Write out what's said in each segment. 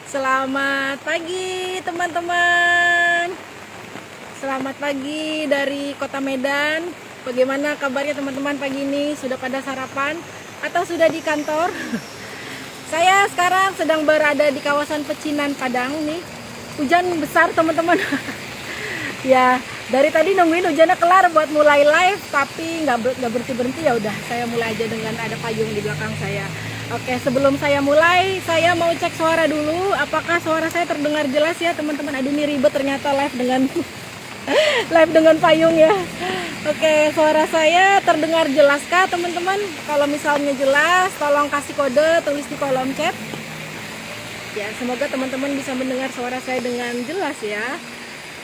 Selamat pagi teman-teman. Selamat pagi dari Kota Medan. Bagaimana kabarnya teman-teman pagi ini? Sudah pada sarapan atau sudah di kantor? Saya sekarang sedang berada di kawasan Pecinan Padang nih. Hujan besar teman-teman. Ya, dari tadi nungguin hujannya kelar buat mulai live, tapi nggak berhenti-berhenti. Ya udah, saya mulai aja dengan ada payung di belakang saya. Oke, sebelum saya mulai, saya mau cek suara dulu. Apakah suara saya terdengar jelas ya teman-teman? Aduh, ini ribet ternyata live dengan live dengan payung ya. Oke, suara saya terdengar jelas kah teman-teman? Kalau misalnya jelas, tolong kasih kode, tulis di kolom chat. Ya, semoga teman-teman bisa mendengar suara saya dengan jelas ya.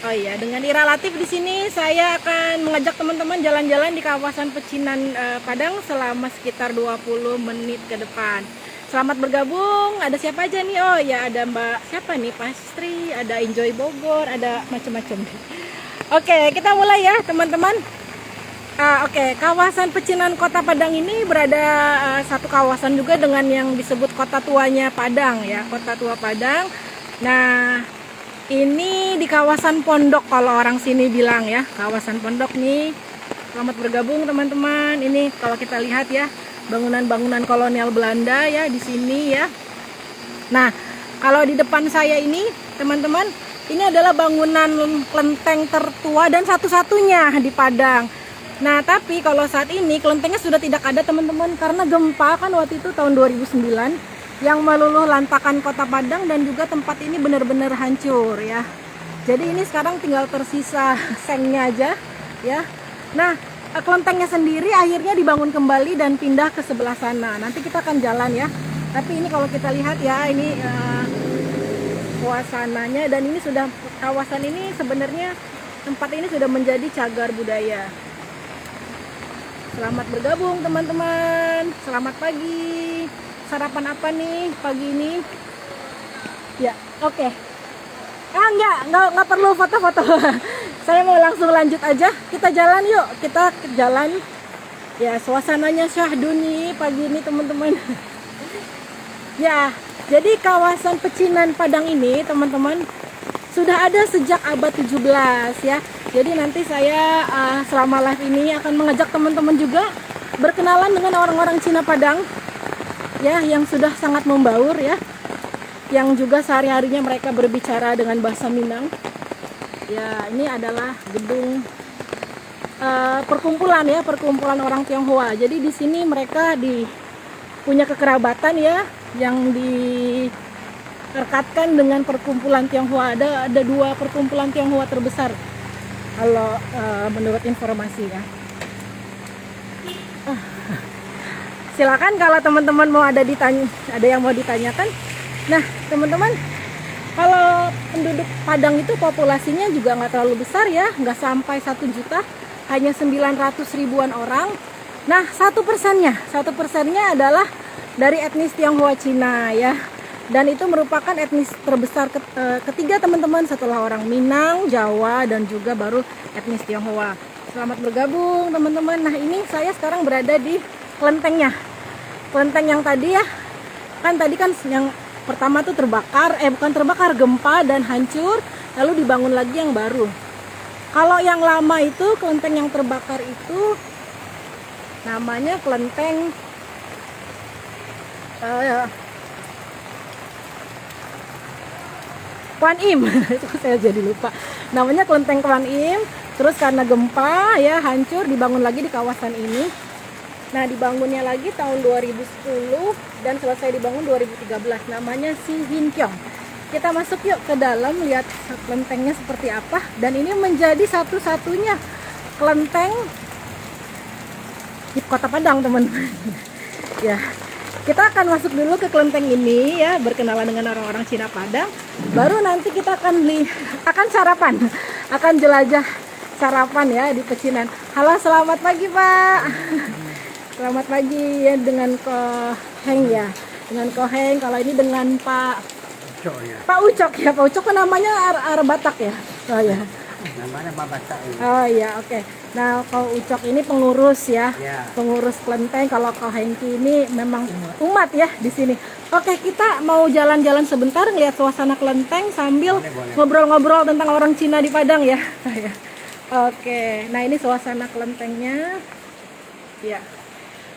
Oh iya, dengan Ira Latif di sini saya akan mengajak teman-teman jalan-jalan di kawasan Pecinan Padang selama sekitar 20 menit ke depan. Selamat bergabung. Ada siapa aja nih? Oh ya, ada Mbak siapa nih? Pastri, ada Enjoy Bogor, ada macam-macam. Oke, kita mulai ya, teman-teman. Oke, kawasan Pecinan Kota Padang ini berada satu kawasan juga dengan yang disebut Kota Tuanya Padang ya, Kota Tua Padang. Nah, ini di kawasan Pondok kalau orang sini bilang ya, kawasan Pondok nih. Selamat bergabung teman-teman. Ini kalau kita lihat ya, bangunan-bangunan kolonial Belanda ya di sini ya. Nah, kalau di depan saya ini teman-teman, ini adalah bangunan kelenteng tertua dan satu-satunya di Padang. Nah, tapi kalau saat ini kelentengnya sudah tidak ada teman-teman, karena gempa kan waktu itu tahun 2009 yang meluluh lantakan Kota Padang, dan juga tempat ini benar-benar hancur ya. Jadi ini sekarang tinggal tersisa sengnya aja ya. Nah, kelentengnya sendiri akhirnya dibangun kembali dan pindah ke sebelah sana. Nanti kita akan jalan ya. Tapi ini kalau kita lihat ya, ini suasananya, dan ini sudah, kawasan ini sebenarnya tempat ini sudah menjadi cagar budaya. Selamat bergabung teman-teman. Selamat pagi. Sarapan apa nih pagi ini? Ya, oke. Enggak perlu foto-foto. Saya mau langsung lanjut aja. Kita jalan yuk. Kita jalan. Ya, suasananya syahdu nih pagi ini teman-teman. Ya, jadi kawasan Pecinan Padang ini teman-teman sudah ada sejak abad 17 ya. Jadi nanti saya selama live ini akan mengajak teman-teman juga berkenalan dengan orang-orang Cina Padang ya, yang sudah sangat membaur ya, yang juga sehari-harinya mereka berbicara dengan bahasa Minang ya. Ini adalah gedung perkumpulan ya, perkumpulan orang Tionghoa. Jadi di sini mereka punya kekerabatan ya, yang direkatkan dengan perkumpulan Tionghoa. Ada dua perkumpulan Tionghoa terbesar kalau menurut informasi ya. Silakan kalau teman-teman mau ada yang mau ditanyakan. Nah teman-teman, kalau penduduk Padang itu populasinya juga nggak terlalu besar ya, nggak sampai 1 juta, hanya 900 ribuan orang. Nah 1%nya adalah dari etnis Tionghoa Cina ya, dan itu merupakan etnis terbesar ketiga teman-teman, setelah orang Minang, Jawa, dan juga baru etnis Tionghoa. Selamat bergabung teman-teman. Nah ini saya sekarang berada di kelentengnya. Kelenteng yang tadi ya, kan tadi kan yang pertama tuh terbakar, bukan terbakar, gempa dan hancur, lalu dibangun lagi yang baru. Kalau yang lama itu, kelenteng yang terbakar itu namanya kelenteng Kwan Im. Itu saya jadi lupa. Namanya kelenteng Kwan Im. Terus karena gempa ya hancur, dibangun lagi di kawasan ini. Nah, dibangunnya lagi tahun 2010 dan selesai dibangun 2013. Namanya Si Hin Kyong. Kita masuk yuk ke dalam, lihat kelentengnya seperti apa. Dan ini menjadi satu-satunya kelenteng di Kota Padang, teman-teman. Ya, kita akan masuk dulu ke kelenteng ini ya, berkenalan dengan orang-orang Cina Padang. Baru nanti kita akan sarapan, akan jelajah sarapan ya di Pecinan. Halo, selamat pagi Pak. Selamat pagi ya, dengan Koheng ya, dengan Koheng. Kalau ini dengan Pak Ucok ya. Pak Ucok ya, Pak Ucok kan namanya Batak ya. Oh ya. Namanya Babasa ini. Oh iya, oke. Nah, kau Ucok ini pengurus ya, Ya. pengurus kelenteng. Kalau kau Hengki ini memang umat ya di sini. Oke, kita mau jalan-jalan sebentar ngeliat suasana kelenteng sambil Boleh. ngobrol-ngobrol tentang orang Cina di Padang ya. Oke, nah ini suasana kelentengnya. Ya.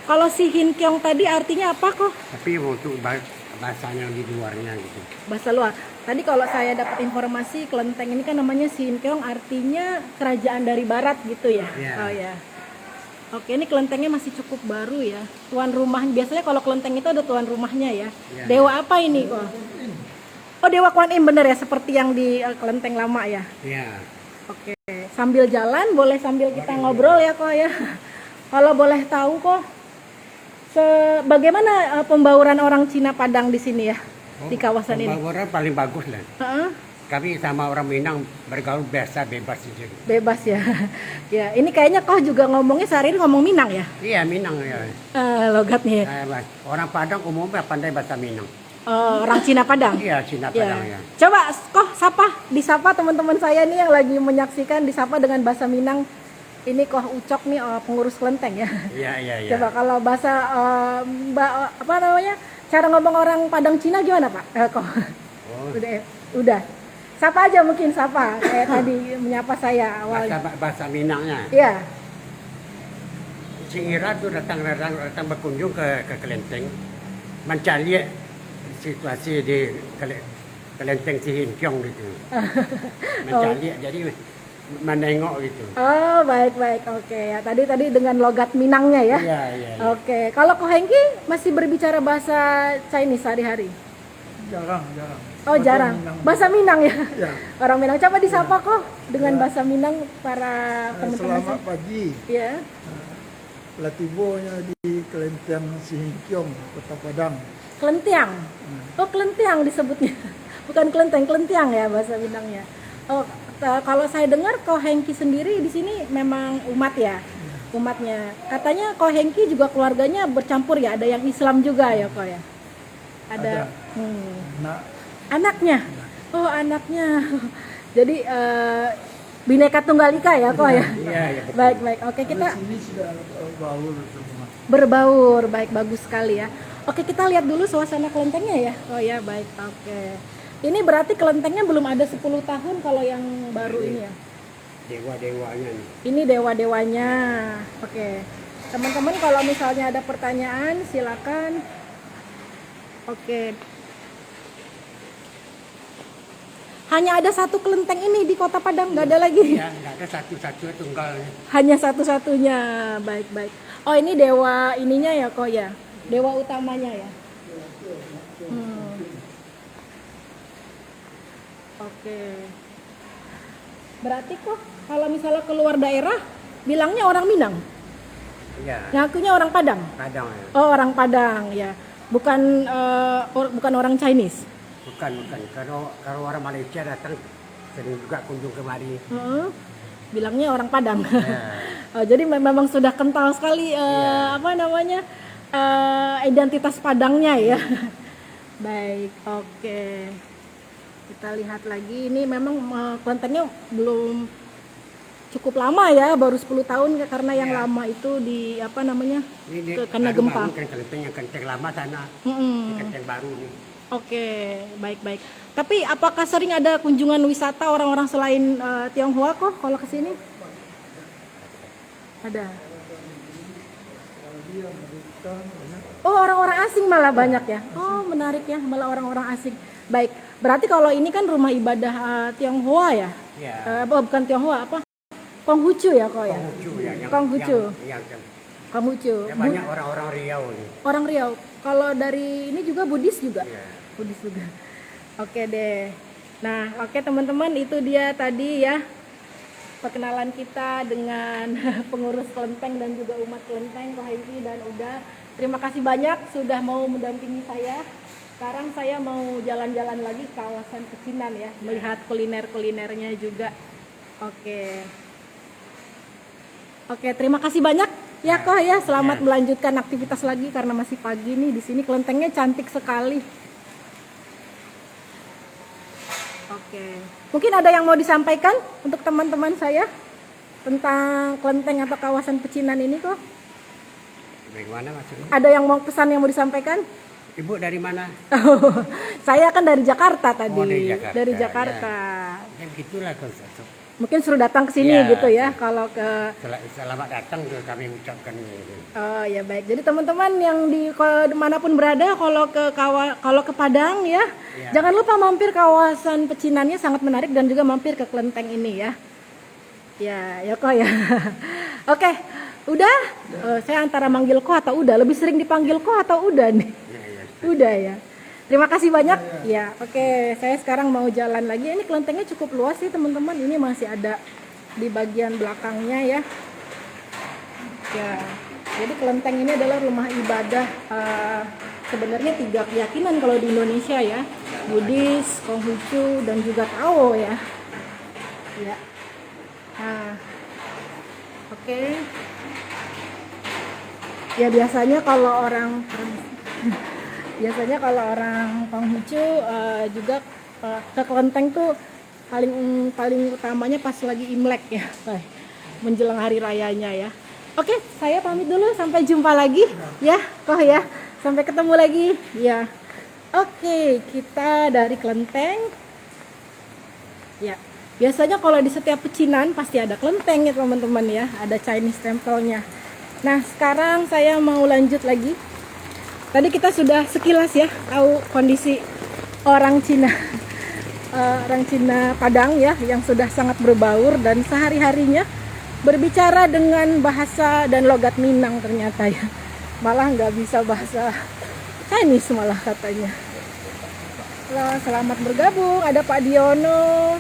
Kalau si Hin Kiong tadi artinya apa kok? Tapi untuk bahasanya di luarnya gitu. Bahasa luar. Tadi kalau saya dapat informasi kelenteng ini kan namanya Sin Keong, artinya kerajaan dari barat gitu ya. Iya. Oh ya. Oke, ini kelentengnya masih cukup baru ya. Tuan rumah biasanya kalau kelenteng itu ada tuan rumahnya ya. Iya. Dewa apa ini kok? Oh, Dewa Kuan Im bener ya, seperti yang di kelenteng lama ya. Iya. Oke, sambil jalan boleh sambil kita ngobrol ya kok ya. Kalau boleh tahu kok, bagaimana pembauran orang Cina Padang di sini ya, di kawasan ini? Pembauran paling bagus lah. Heeh. Kami sama orang Minang bergaul biasa bebas saja. Bebas ya. Ya, ini kayaknya kau juga ngomongnya sehari ini ngomong Minang ya? Iya Minang ya. Logatnya. Orang Padang umumnya pandai bahasa Minang. Orang Cina Padang. Iya Cina Padang ya. Coba kok disapa teman-teman saya nih yang lagi menyaksikan, disapa dengan bahasa Minang. Ini kok Ucok nih pengurus kelenteng ya. Iya. Coba kalau bahasa apa namanya? Cara ngomong orang Padang Cina gimana, Pak? Kok. Oh. Udah. Sapa aja mungkin sapa kayak tadi menyapa saya awal. Bahasa Minangnya. Iya. Si Ira tuh datang berkunjung ke kelenteng, mencari situasi di kelenteng si Hin Kiong gitu. Mencari jadi menengok gitu. Oh, baik. Oke, ya. Tadi dengan logat Minangnya ya. Iya. Oke. Kalau Ko Hengki masih berbicara bahasa Chinese sehari-hari? Jarang. Oh, jarang. Bahasa Minang ya? Ya. Orang Minang. Coba disapa kok dengan bahasa Minang para teman-teman. Selamat pagi. Ya. Latibonya di Kelenteng Sihingkiong, Kota Padang. Kelentiang. Oh, kelentiang disebutnya. Bukan kelenteng, kelentiang ya bahasa Minangnya. Oh, kalau saya dengar Ko Hengki sendiri di sini memang umat ya. Umatnya. Katanya Ko Hengki juga keluarganya bercampur ya, ada yang Islam juga ya, Ko ya. Ada. Nah, Anaknya. Oh, anaknya. Jadi Bhinneka Tunggal Ika ya, Ko ya. Iya. Baik. Oke, kita sini sudah baur semua. berbaur. Baik, bagus sekali ya. Oke, kita lihat dulu suasana kelentengnya ya. Oh ya, baik. Oke. Ini berarti kelentengnya belum ada 10 tahun kalau yang baru ini ya. Dewa-dewanya nih. Ini dewa-dewanya. Oke. Teman-teman kalau misalnya ada pertanyaan silakan. Oke. Hanya ada satu kelenteng ini di Kota Padang, nggak ada lagi. Ya, nggak ada satu-satu tunggal. Hanya satu-satunya. Baik. Oh, ini dewa ininya ya kok ya. Dewa utamanya ya. Oke. Berarti kok kalau misalnya keluar daerah bilangnya orang Minang. Iya. Ngakunya orang Padang. Padang ya. Oh, orang Padang ya. Bukan orang Chinese. Bukan. Kalau orang Malaysia datang sering juga kunjung kemari. Bilangnya orang Padang. Ya. Oh, jadi memang sudah kental sekali apa namanya identitas Padangnya ya. Baik, oke. Kita lihat lagi. Ini memang kelentengnya belum cukup lama ya, baru 10 tahun karena yang lama itu di apa namanya kena gempa. Kelenteng yang kelenteng lama sana, kelenteng baru nih. Oke, baik. Tapi apakah sering ada kunjungan wisata orang-orang selain Tionghoa kok kalau ke sini? Ada. Oh, orang-orang asing malah banyak ya. Oh, menarik ya, malah orang-orang asing. Baik. Berarti kalau ini kan rumah ibadah Tionghoa ya? Iya. Bukan Tionghoa, apa? Konghucu ya kok ya? Konghucu ya. Konghucu. Yang Konghucu. banyak orang-orang Riau nih. Orang Riau. Kalau dari ini juga Buddhis juga? Iya. Buddhis juga. Oke deh. Nah, oke teman-teman, itu dia tadi ya perkenalan kita dengan pengurus kelenteng dan juga umat kelenteng, Ko Hengki dan Uda. Terima kasih banyak sudah mau mendampingi saya. Sekarang saya mau jalan-jalan lagi kawasan pecinan ya, melihat kuliner-kulinernya juga. Oke, terima kasih banyak ya Ko ya. Selamat melanjutkan aktivitas lagi karena masih pagi nih di sini. Kelentengnya cantik sekali. Oke. Oke. Mungkin ada yang mau disampaikan untuk teman-teman saya tentang kelenteng atau kawasan pecinan ini kok? Bagaimana maksudnya? Ada yang mau pesan yang mau disampaikan? Ibu dari mana? Saya kan dari Jakarta tadi. Oh, dari Jakarta. Dari Jakarta. Ya gitulah konsep. Mungkin suruh datang ke sini Ya. gitu ya kalau ke Selamat datang ke kami ucapkan. Oh ya baik. Jadi teman-teman yang di manapun berada kalau ke Padang ya, jangan lupa mampir kawasan pecinannya sangat menarik dan juga mampir ke kelenteng ini ya. Ya kok ya. Oke, udah. Saya antara manggil kok atau udah, lebih sering dipanggil kok atau udah nih. Udah ya. Terima kasih banyak. Ya, oke. Saya sekarang mau jalan lagi. Ini kelentengnya cukup luas sih teman-teman. Ini masih ada di bagian belakangnya ya. Ya. Jadi kelenteng ini adalah rumah ibadah. Sebenarnya 3 keyakinan kalau di Indonesia ya. Buddhis, Konghucu, dan juga Tao ya. Ya. Nah. Oke. Ya biasanya kalau orang Konghucu juga ke kelenteng tuh paling utamanya pas lagi Imlek ya, menjelang hari rayanya ya. Oke, saya pamit dulu, sampai jumpa lagi ya, kok ya, sampai ketemu lagi ya. Oke, kita dari kelenteng ya. Biasanya kalau di setiap pecinan pasti ada kelenteng ya teman-teman ya, ada Chinese temple-nya. Nah sekarang saya mau lanjut lagi. Tadi kita sudah sekilas ya tahu kondisi orang Cina Padang ya, yang sudah sangat berbaur dan sehari-harinya berbicara dengan bahasa dan logat Minang ternyata ya. Malah nggak bisa bahasa Chinese malah katanya. Selamat bergabung, ada Pak Diono.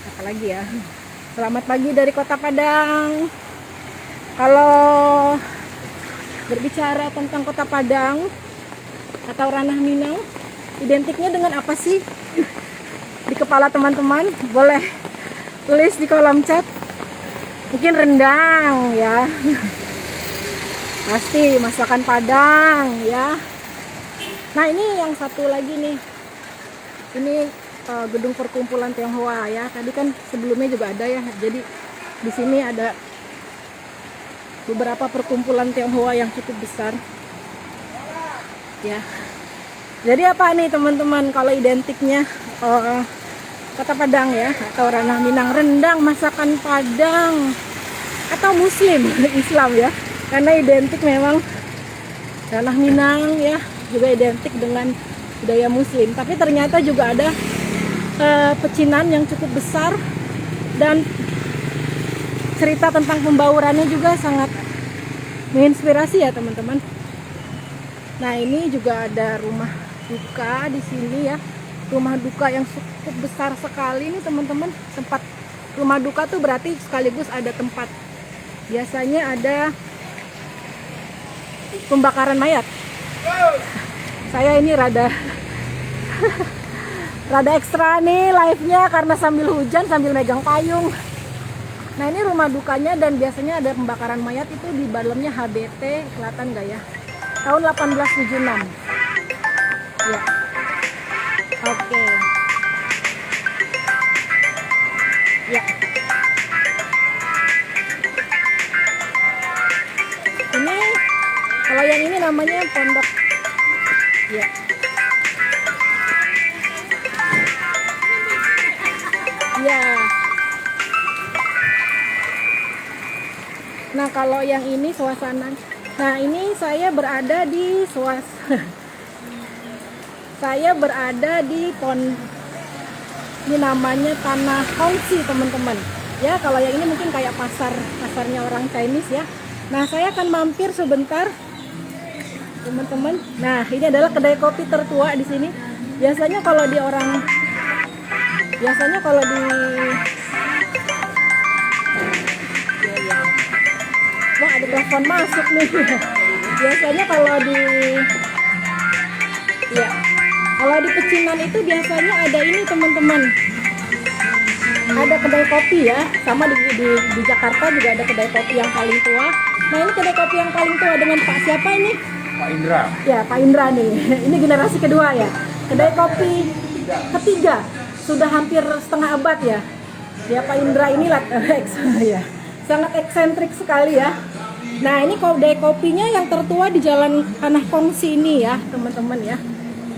Apa lagi ya? Selamat pagi dari Kota Padang. Kalau berbicara tentang Kota Padang atau ranah Minang, identiknya dengan apa sih? Di kepala teman-teman boleh tulis di kolom chat. Mungkin rendang ya. Pasti masakan Padang ya. Nah ini yang satu lagi nih. Ini gedung perkumpulan Tionghoa ya. Tadi kan sebelumnya juga ada ya. Jadi di sini ada beberapa perkumpulan Tionghoa yang cukup besar ya. Jadi apa nih teman-teman kalau identiknya Kota Padang ya atau ranah Minang, rendang masakan Padang atau Muslim Islam ya, karena identik memang ranah Minang ya juga identik dengan budaya Muslim, tapi ternyata juga ada pecinan yang cukup besar dan cerita tentang pembaurannya juga sangat menginspirasi ya teman-teman. Nah ini juga ada rumah duka di sini ya, rumah duka yang cukup besar sekali nih teman-teman. Tempat rumah duka tuh berarti sekaligus ada tempat, biasanya ada pembakaran mayat. Saya ini rada ekstra nih live-nya karena sambil hujan sambil megang payung. Nah ini rumah dukanya dan biasanya ada pembakaran mayat itu di dalamnya HBT, kelihatan nggak ya? Tahun 1876. Ya. Oke. Ya. Ini kalau yang ini namanya pondok. Ya. Ya. Nah kalau yang ini suasana, nah ini saya berada di ini namanya Tanah Hongxi teman-teman. Ya kalau yang ini mungkin kayak pasarnya orang Chinese ya. Nah saya akan mampir sebentar teman-teman. Nah ini adalah kedai kopi tertua di sini. Biasanya kalau di wah ada telepon masuk nih. Biasanya kalau di pecinan itu biasanya ada ini teman-teman. Ada kedai kopi ya, sama di Jakarta juga ada kedai kopi yang paling tua. Nah ini kedai kopi yang paling tua dengan Pak siapa ini? Pak Indra. Ya Pak Indra nih. Ini generasi kedua ya. Kedai kopi ketiga sudah hampir setengah abad ya. Ya Pak Indra inilah ya. Sangat eksentrik sekali ya. Nah ini kedai kopinya yang tertua di Jalan Tanah Kongsi ini ya teman-teman ya.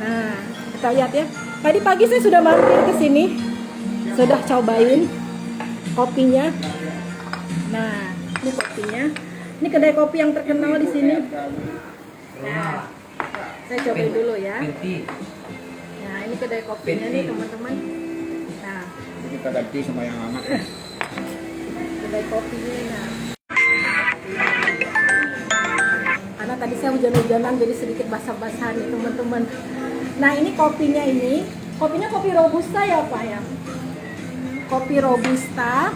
Nah kita lihat ya. Tadi pagi saya sudah mampir ke sini, sudah cobain kopinya. Nah ini kopinya. Ini kedai kopi yang terkenal di sini. Nah saya cobain dulu ya. Nah ini kedai kopinya nih teman-teman. Nah Kita ganti sama yang hangat. kedai kopinya. Nah karena tadi saya hujan-hujanan jadi sedikit basah-basah nih teman-teman. Nah ini kopinya kopi robusta ya Pak ya. Kopi robusta.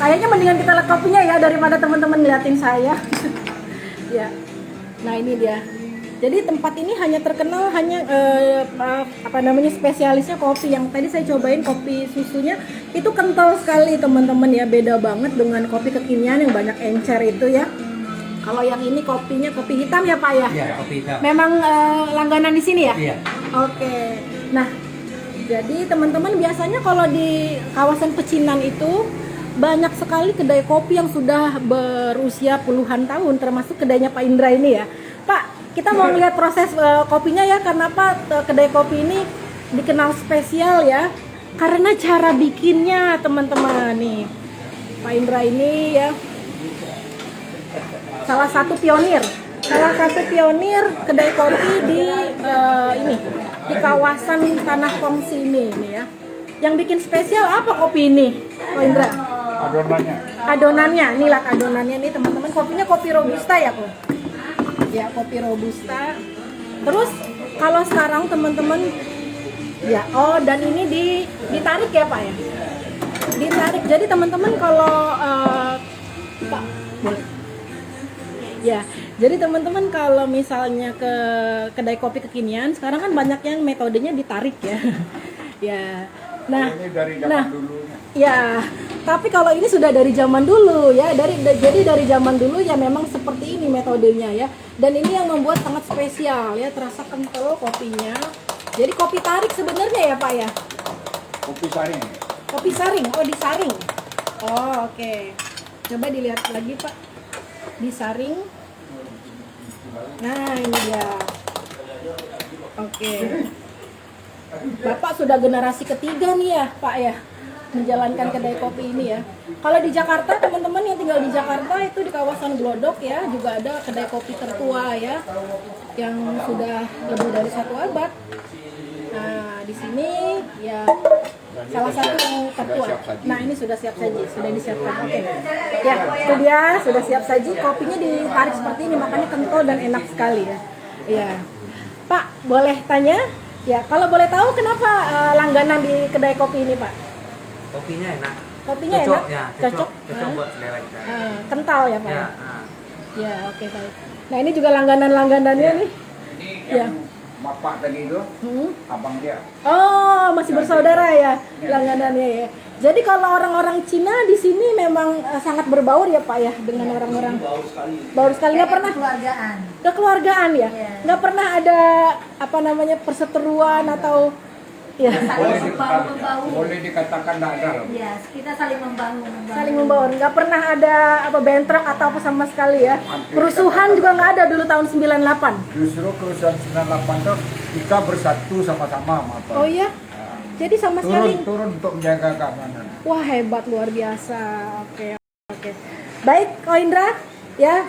Kayaknya mendingan kita lihat kopinya ya daripada teman-teman ngeliatin saya. Ya. Nah ini dia. Jadi tempat ini hanya terkenal spesialisnya kopi. Yang tadi saya cobain kopi susunya itu kental sekali teman-teman ya, beda banget dengan kopi kekinian yang banyak encer itu ya. Kalau yang ini kopinya kopi hitam ya Pak ya? Iya, kopi hitam. Memang langganan di sini ya? Iya. Oke. Nah, jadi teman-teman biasanya kalau di kawasan Pecinan itu banyak sekali kedai kopi yang sudah berusia puluhan tahun, termasuk kedainya Pak Indra ini ya. Pak, kita mau ngeliat proses kopinya ya, karena apa kedai kopi ini dikenal spesial ya, karena cara bikinnya teman-teman nih. Pak Indra ini ya salah satu pionir kedai kopi di di kawasan Tanah Kongsi ini ya. Yang bikin spesial apa kopi ini, Pak Indra? Adonannya, inilah adonannya nih teman-teman. Kopinya kopi robusta ya kok. Ya kopi robusta. Terus kalau sekarang teman-teman ya, dan ini ditarik ya Pak ya. Ditarik. Jadi teman-teman kalau Pak boleh. Ya, jadi teman-teman kalau misalnya ke kedai kopi kekinian, sekarang kan banyak yang metodenya ditarik ya. Ya. Nah, Ini dari zaman dulunya. ya, tapi kalau ini sudah dari zaman dulu ya, jadi dari zaman dulu ya memang seperti ini metodenya ya. Dan ini yang membuat sangat spesial ya, terasa kental kopinya. Jadi kopi tarik sebenarnya ya Pak ya? Kopi saring. Kopi saring, oh disaring. Oh oke. Coba dilihat lagi Pak, disaring. Nah ini dia. Oke. Bapak sudah generasi ketiga nih ya Pak ya, menjalankan kedai kopi ini ya. Kalau di Jakarta, teman-teman yang tinggal di Jakarta itu di kawasan Glodok ya, juga ada kedai kopi tertua ya, yang sudah lebih dari 1 abad. Nah di sini ya salah satu yang tertua. Nah ini sudah siap saji, sudah disiapkan. Oke. Ya itu dia, sudah siap saji. Kopinya ditarik seperti ini, makanya kental dan enak sekali ya. Iya. Pak boleh tanya? Ya, kalau boleh tahu kenapa langganan di kedai kopi ini, Pak? Kopinya enak. Kopinya Cocok, enak? ya, Cocok? cocok buat selera kita. Kental ya, Pak? Ya, Ya, oke, baik. Nah, ini juga langganan-langganannya nih. Ya. Bapak tadi itu, abang dia. Oh, masih bersaudara ya langganannya ya. Jadi kalau orang-orang Cina di sini memang sangat berbaur ya Pak ya dengan orang-orang. Baur sekali. Nggak pernah keluargaan. Kekeluargaan ya. Iya. Nggak pernah ada apa namanya perseteruan atau ya. Boleh dikatakan tidak ada loh. Iya, kita saling membangun. Saling membaur. Nggak pernah ada apa bentrok atau apa sama sekali ya. Kerusuhan juga nggak ada dulu tahun 98. Justru kerusuhan 98 itu kita bersatu sama-sama. Oh iya. Jadi sama sekali. Turun untuk menjaga keamanan. Wah hebat, luar biasa. Oke. Baik, Ko Indra, ya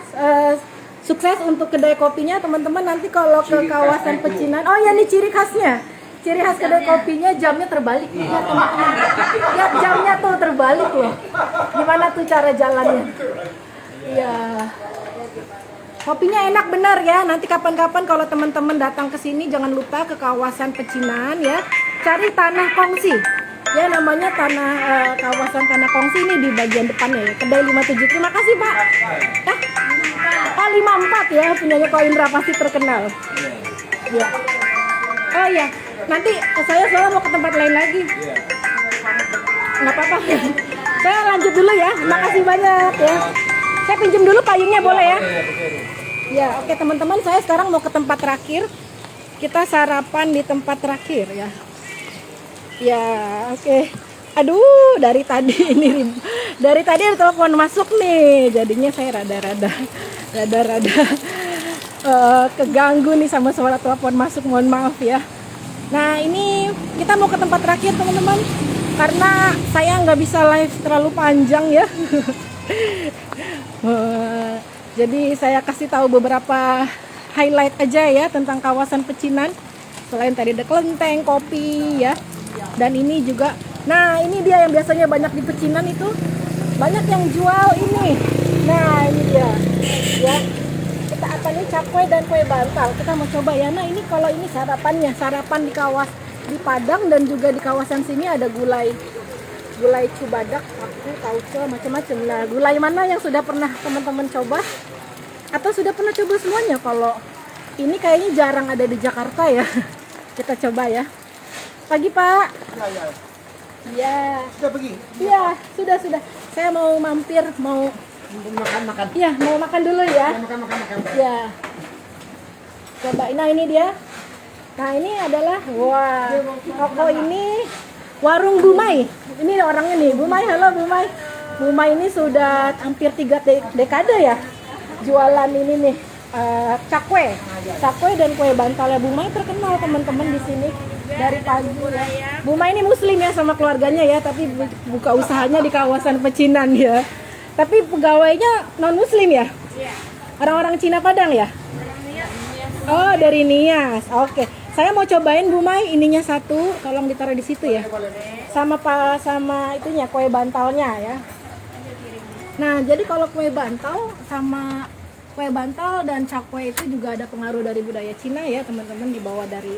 sukses untuk kedai kopinya teman-teman. Nanti kalau ke kawasan Pecinan, oh ya ini ciri khasnya, ciri khas kedai kopinya jamnya terbalik. Ya teman-teman, ya jamnya tuh terbalik loh. Gimana tuh cara jalannya? Ya. Kopinya enak benar ya. Nanti kapan-kapan kalau teman-teman datang ke sini jangan lupa ke kawasan Pecinan ya. Cari Tanah Kongsi. Ya namanya kawasan Tanah Kongsi ini di bagian depannya ya. Kedai 57. Terima kasih, Pak. Oh, 54 ya punyanya Ko Indra pasti terkenal. Ya. Oh iya. Nanti saya soalnya mau ke tempat lain lagi. Nggak apa-apa. Saya lanjut dulu ya. Makasih banyak ya. Saya pinjam dulu payungnya boleh ya? Ya, oke teman-teman, saya sekarang mau ke tempat terakhir. Kita sarapan di tempat terakhir ya. Ya, oke. Aduh, dari tadi dari tadi ada telepon masuk nih. Jadinya saya rada-rada keganggu nih sama suara telepon masuk. Mohon maaf ya. Nah, ini kita mau ke tempat terakhir teman-teman. Karena saya nggak bisa live terlalu panjang ya. Jadi saya kasih tahu beberapa highlight aja ya tentang kawasan pecinan. Selain tadi ada kelenteng, kopi ya. Dan ini juga, nah ini dia yang biasanya banyak di pecinan itu. Banyak yang jual ini. Nah ini dia ya. Kita apa nih, cakwe dan kue bantal. Kita mau coba ya. Nah ini kalau ini sarapannya, sarapan di Padang dan juga di kawasan sini ada gulai cubadak, aku tauco, macam-macam. Nah gulai mana yang sudah pernah teman-teman coba? Atau sudah pernah coba semuanya? Kalau ini kayaknya jarang ada di Jakarta ya. Kita coba ya. Pagi Pak. Ya. Ya. Sudah pergi. Iya, sudah. Saya mau mampir, mau Makan. iya, mau makan dulu ya. Makan. Ya. Coba. Nah, ini dia. Nah, ini adalah toko ini warung Bumai. Ini orangnya nih. Bumai, halo Bumai. Bumai ini sudah hampir 3 dekade ya. Jualan ini nih. Cakwe dan kue bantal ya. Bumai terkenal teman-teman di sini dari pagi ya. Bumai ini muslim ya sama keluarganya ya, tapi buka usahanya di kawasan pecinan ya. Tapi pegawainya non muslim ya? Iya. Orang-orang Cina Padang ya? Oh, dari Nias. Oke. Saya mau cobain Bumai ininya satu, tolong ditaruh di situ ya. Sama itunya kue bantalnya ya. Nah, jadi kalau kue bantal dan cakwe itu juga ada pengaruh dari budaya Cina ya teman-teman, dibawa dari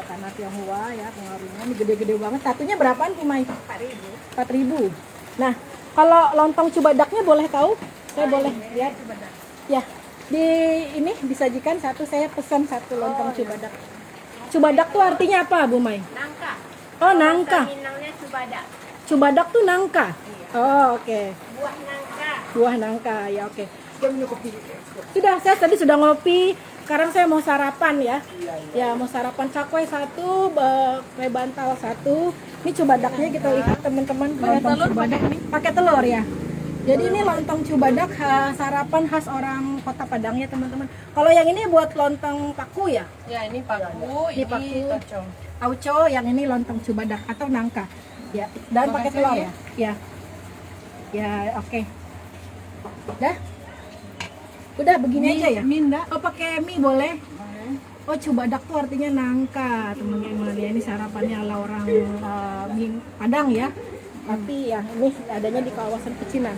tanah Tionghoa ya pengaruhnya. Ini gede-gede banget. Satunya berapaan Bumai? 4.000. Nah, kalau lontong cubadaknya boleh tahu? Saya boleh lihat? Ya, di ini disajikan satu, saya pesan satu lontong cubadak. Cubadak tuh artinya apa Bumai? Nangka. Oh, nangka. Minangnya cubadak. Cubadak tuh nangka. Oh, oke. Buah nangka. Buah nangka ya, oke. Sudah, saya tadi sudah ngopi. Sekarang saya mau sarapan ya. Ya, mau sarapan cakwe satu, kue bantal satu. Ini cubadaknya kita lihat teman-teman. Lontong cubadak nih. Pakai telur ya. Jadi ini lontong cubadak sarapan khas orang Kota Padang ya teman-teman. Kalau yang ini buat lontong paku ya. Ya, ini paku, Ini paku. Tauco, yang ini lontong cubadak atau nangka. Ya, dan pakai telur ya. Ya. Ya, oke. Udah begini aja ya? Minda. Oh, pakai mie boleh? Oh, cubadak tuh artinya nangka, teman-teman. Ya, ini sarapannya ala orang Padang ya. Tapi ya ini adanya di kawasan pecinan.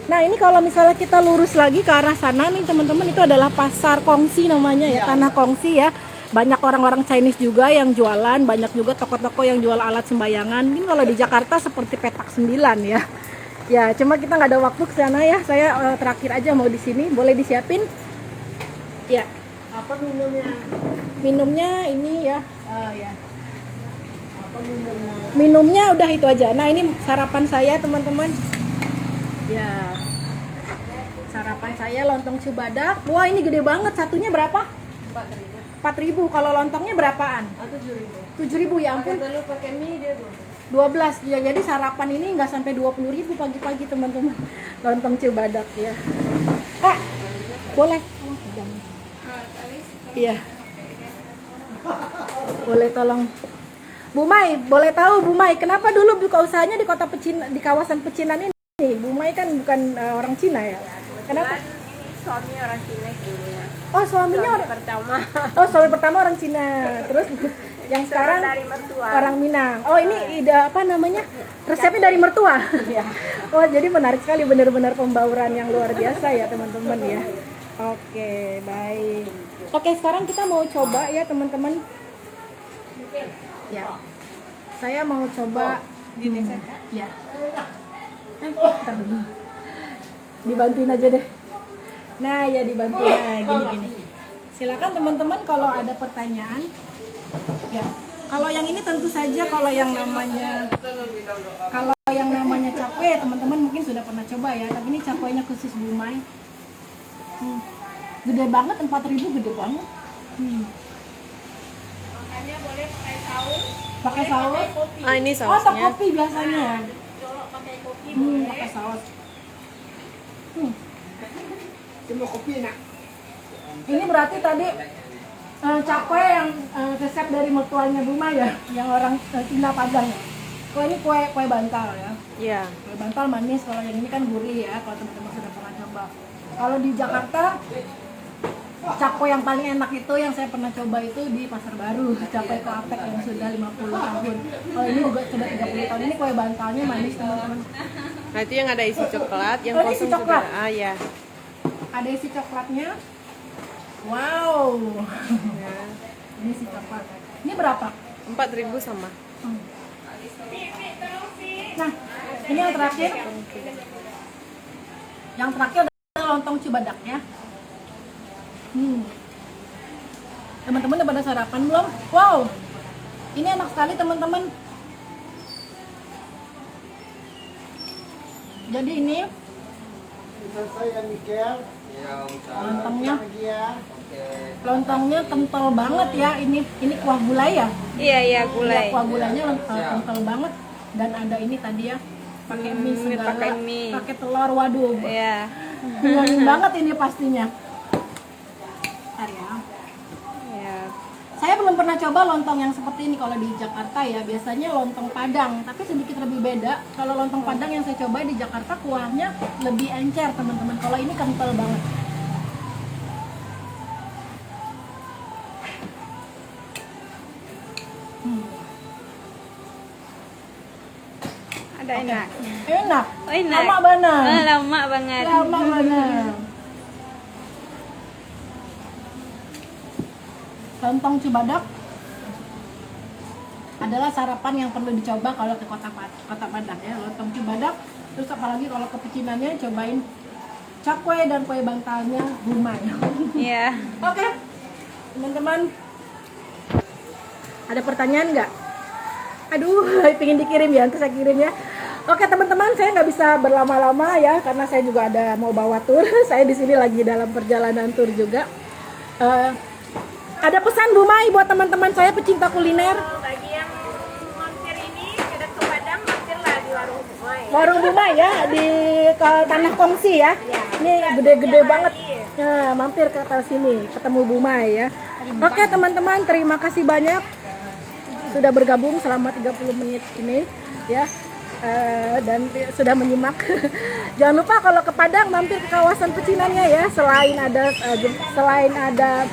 Nah, ini kalau misalnya kita lurus lagi ke arah sana nih teman-teman, itu adalah pasar kongsi namanya ya, tanah kongsi ya. Banyak orang-orang Chinese juga yang jualan, banyak juga toko-toko yang jual alat sembayangan. Ini kalau di Jakarta seperti petak 9 ya. Ya, cuma kita nggak ada waktu ke sana ya. Saya terakhir aja mau di sini. Boleh disiapin? Ya. Apa minumnya? Minumnya ini ya. Ya. Apa minumnya? Minumnya udah itu aja. Nah, ini sarapan saya teman-teman. Ya. Sarapan saya lontong cubadak. Wah, ini gede banget. Satunya berapa? 4.000. Kalau lontongnya berapaan? 7.000 ya ampun. Kalau pakai mie dia 12 ya, jadi sarapan ini nggak sampai 20.000 pagi-pagi teman-teman. Lontong cubadak ya. Kak, boleh? Iya. Boleh tolong. Bumai, boleh tahu Bumai, kenapa dulu buka usahanya di kota Pecinan, di kawasan Pecinan ini? Bumai kan bukan orang Cina ya. Kenapa? suami orang Cina dulunya. Oh, suaminya orang Pertama. Oh, suami pertama orang Cina. Terus yang sekarang dari mertua. orang Minang. Oh, ini ide apa namanya? Resepnya dari mertua. Iya. Oh, jadi menarik sekali, benar-benar pembauran yang luar biasa ya, teman-teman ya. Oke, baik. Oke, sekarang kita mau coba ya, teman-teman. Ya. Saya mau coba Gini ya. Ntar dulu. Dibantuin aja deh. Nah, ya dibantuin. Nah, gini-gini. Silakan teman-teman kalau ada pertanyaan. Ya. Kalau yang ini tentu saja kalau yang namanya cakwe, teman-teman mungkin sudah pernah coba ya. Tapi ini cakwenya khusus Bumai. Gede banget, 4.000 gede banget. Makannya boleh pakai saus. Pakai saus. Ah, ini Oh, atau sausnya. kopi biasanya. Pakai saus. Cuma kopi nak. Ini berarti tadi cakwe yang resep dari mertuanya Buma ya, yang orang Cina Padang. Kalau ini kue bantal ya. Iya. Kue bantal manis, kalau yang ini kan gurih ya, kalau teman-teman sudah pernah coba. Kalau di Jakarta, cakwe yang paling enak itu yang saya pernah coba itu di Pasar Baru, cakwe Koapek yang sudah 50 tahun. Kalau ini juga sudah 30 tahun. Ini kue bantalnya manis teman-teman. Nah, itu yang ada isi coklat, yang Oh, ini isi kosong coklat? sudah. Ah, ya. Ada isi coklatnya. Wow. Ya. Ini isi coklat. Ini berapa? 4.000 sama. Nah, ini yang terakhir. Yang terakhir adalah lontong Cibadak ya. Teman-teman udah pada sarapan belum? Wow, ini enak sekali teman-teman. Jadi ini Saya Mikel. lontongnya kental banget ya. Ini kuah gulai ya. Iya, iya, Ya, gulai. kuah gulainya kental banget. Dan ada ini tadi ya, pakai mie segala, pakai mie. pakai telur. Waduh, Iya. ngangin banget ini pastinya. Bentar ya. Iya. Saya belum pernah coba lontong yang seperti ini kalau di Jakarta ya. Biasanya lontong Padang, tapi sedikit lebih beda. Kalau lontong Padang yang saya coba di Jakarta kuahnya lebih encer teman-teman. Kalau ini kental banget. Ada enak. Enak. Oh, enak. Lama banget. Ah, lama banget. Lama banget. Lontong Cibadak adalah sarapan yang perlu dicoba kalau ke kota Padang ya. Lontong Cibadak, terus apalagi kalau ke pecinannya cobain cakwe dan kue bantalnya Bumai. Iya. Oke, teman-teman, ada pertanyaan nggak? Aduh, pengen dikirim ya, nanti saya kirim ya. Oke teman-teman, saya nggak bisa berlama-lama ya, karena saya juga ada mau bawa tur. Saya di sini lagi dalam perjalanan tur juga. Ada pesan Bumai buat teman-teman saya pecinta kuliner. Bagi yang mampir ini sudah ke Padang, mampirlah di warung Bumai. Warung Bumai ya di Tanah Kongsi ya. Ini gede-gede banget. Nah, mampir ke atas sini, ketemu Bumai ya. Oke teman-teman, terima kasih banyak sudah bergabung selama 30 menit ini ya. Dan sudah menyimak. Jangan lupa kalau ke Padang mampir ke kawasan pecinannya ya. Selain ada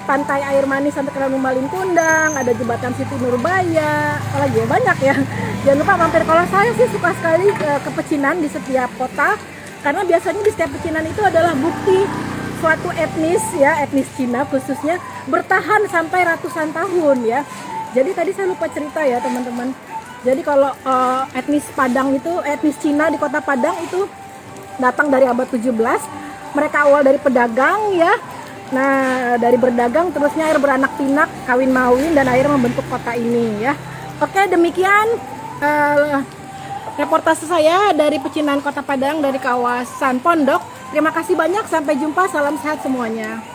Pantai Air Manis Santa Clara Malin Kundang, ada jembatan Siti Nurbaya, apalagi ya, banyak ya. Jangan lupa mampir. Kalau saya sih suka sekali ke pecinan di setiap kota, karena biasanya di setiap pecinan itu adalah bukti suatu etnis ya, etnis Cina khususnya bertahan sampai ratusan tahun ya. Jadi tadi saya lupa cerita ya teman-teman. Jadi kalau etnis Padang itu, etnis Cina di kota Padang itu datang dari abad 17. Mereka awal dari pedagang ya. Nah, dari berdagang terusnya air beranak pinak, kawin mawin, dan akhirnya membentuk kota ini ya. Oke, demikian reportase saya dari pecinan Kota Padang dari kawasan Pondok. Terima kasih banyak, sampai jumpa, salam sehat semuanya.